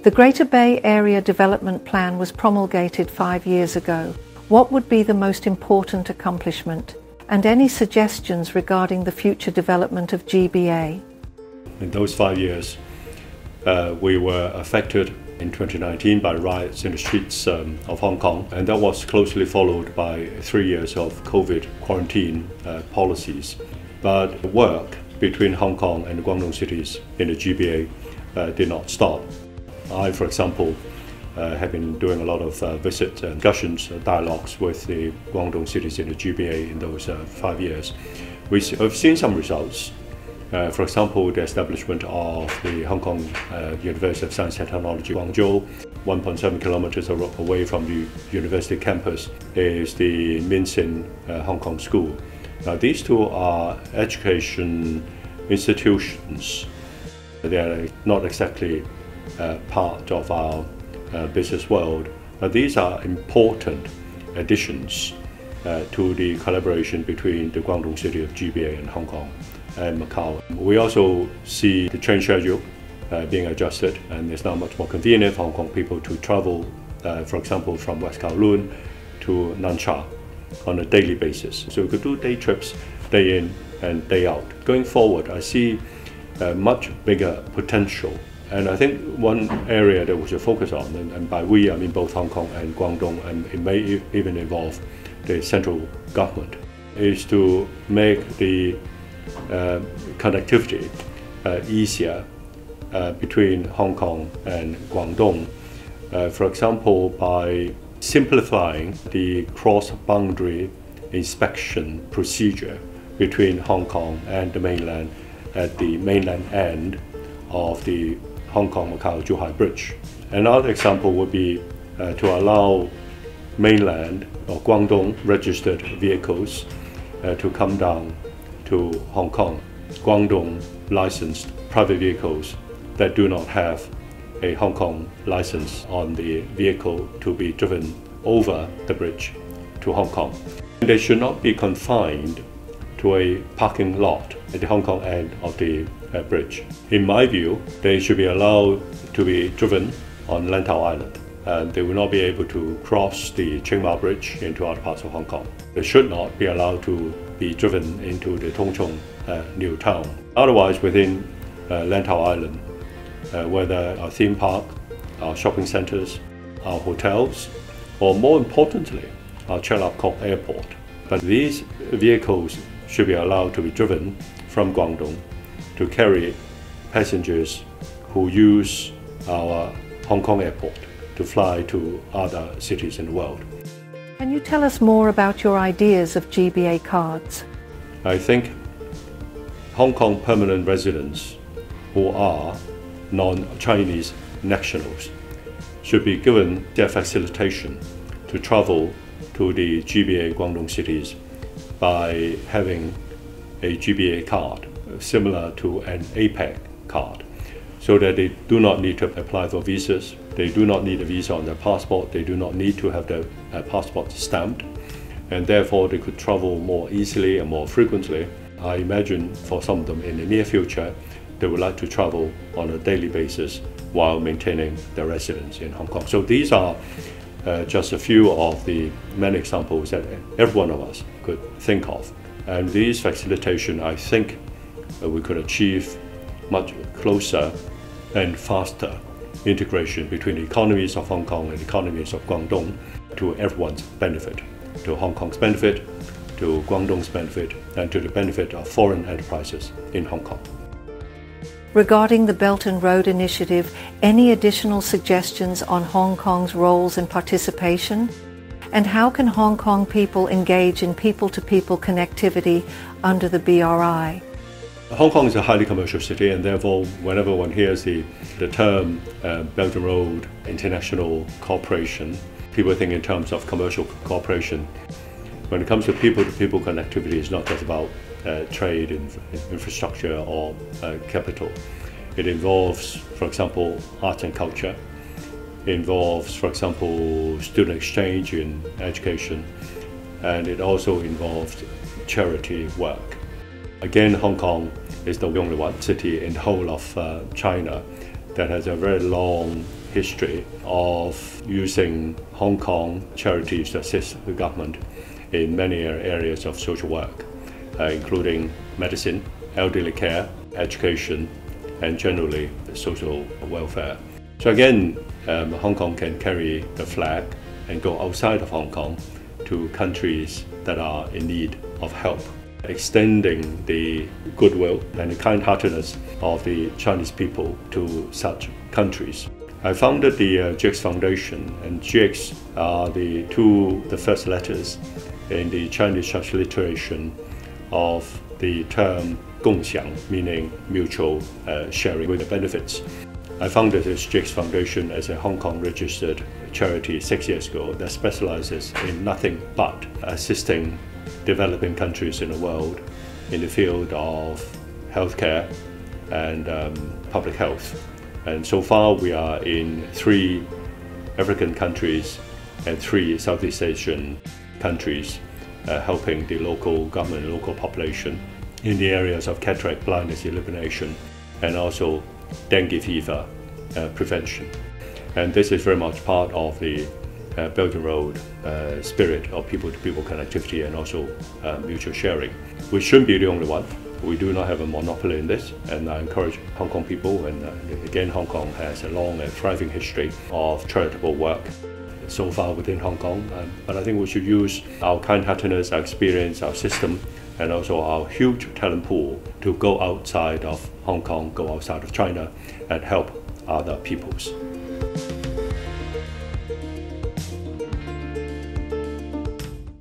The Greater Bay Area Development Plan was promulgated 5 years ago. What would be the most important accomplishment? And any suggestions regarding the future development of GBA? In those 5 years, we were affected in 2019 by riots in the streets of Hong Kong, and that was closely followed by 3 years of COVID quarantine policies. But the work between Hong Kong and the Guangdong cities in the GBA did not stop. I, for example, have been doing a lot of visits and discussions, dialogues with the Guangdong cities in the GBA in those 5 years. We have seen some results. For example, the establishment of the Hong Kong University of Science and Technology, Guangzhou, 1.7 kilometers away from the university campus, is the Min Sin Hong Kong School. Now, these two are education institutions. They are not exactly part of our business world, but these are important additions to the collaboration between the Guangdong city of GBA and Hong Kong and Macau. We also see the train schedule being adjusted, and it's now much more convenient for Hong Kong people to travel, for example, from West Kowloon to Nansha on a daily basis. So we could do day trips, day in and day out. Going forward, I see much bigger potential. And I think one area that we should focus on, and by we I mean both Hong Kong and Guangdong, and it may even involve the central government, is to make the connectivity easier between Hong Kong and Guangdong. For example, by simplifying the cross-boundary inspection procedure between Hong Kong and the mainland at the mainland end of the Hong Kong-Macau-Zhuhai Bridge. Another example would be to allow mainland or Guangdong registered vehicles to come down to Hong Kong. Guangdong licensed private vehicles that do not have a Hong Kong license on the vehicle to be driven over the bridge to Hong Kong. They should not be confined to a parking lot at the Hong Kong end of the bridge. In my view, they should be allowed to be driven on Lantau Island, and they will not be able to cross the Tsing Ma Bridge into other parts of Hong Kong. They should not be allowed to be driven into the Tung Chung new town. Otherwise, within Lantau Island, whether our theme park, our shopping centers, our hotels, or more importantly, our Cheung Lap Kok airport. But these vehicles should be allowed to be driven from Guangdong to carry passengers who use our Hong Kong airport to fly to other cities in the world. Can you tell us more about your ideas of GBA cards? I think Hong Kong permanent residents who are non-Chinese nationals should be given their facilitation to travel to the GBA Guangdong cities by having a GBA card similar to an APEC card, so that they do not need to apply for visas, they do not need a visa on their passport, they do not need to have their passport stamped, and therefore they could travel more easily and more frequently. I imagine for some of them in the near future, they would like to travel on a daily basis while maintaining their residence in Hong Kong. So these are just a few of the many examples that every one of us could think of. And these facilitation, I think, we could achieve much closer and faster integration between the economies of Hong Kong and the economies of Guangdong to everyone's benefit, to Hong Kong's benefit, to Guangdong's benefit, and to the benefit of foreign enterprises in Hong Kong. Regarding the Belt and Road Initiative, any additional suggestions on Hong Kong's roles and participation? And how can Hong Kong people engage in people-to-people connectivity under the BRI? Hong Kong is a highly commercial city, and therefore whenever one hears the term Belt and Road International Cooperation, people think in terms of commercial cooperation. When it comes to people-to-people connectivity, it's not just about trade, infrastructure or capital. It involves, for example, arts and culture. It involves, for example, student exchange in education, and it also involves charity work. Again, Hong Kong is the only one city in the whole of China that has a very long history of using Hong Kong charities to assist the government in many areas of social work, including medicine, elderly care, education, and generally social welfare. So again, Hong Kong can carry the flag and go outside of Hong Kong to countries that are in need of help, extending the goodwill and the kind-heartedness of the Chinese people to such countries. I founded the GX Foundation, and GX are the first letters in the Chinese transliteration of the term 共享, meaning mutual sharing with the benefits. I founded this GX Foundation as a Hong Kong registered charity 6 years ago that specializes in nothing but assisting developing countries in the world in the field of healthcare and public health. And so far we are in 3 African countries and 3 Southeast Asian countries, helping the local government and local population in the areas of cataract blindness elimination and also dengue fever prevention. And this is very much part of the Belt and Road spirit of people-to-people connectivity and also mutual sharing. We shouldn't be the only one. We do not have a monopoly in this, and I encourage Hong Kong people, and again, Hong Kong has a long and thriving history of charitable work so far within Hong Kong, but I think we should use our kind-heartedness, our experience, our system, and also our huge talent pool to go outside of Hong Kong, go outside of China, and help other peoples.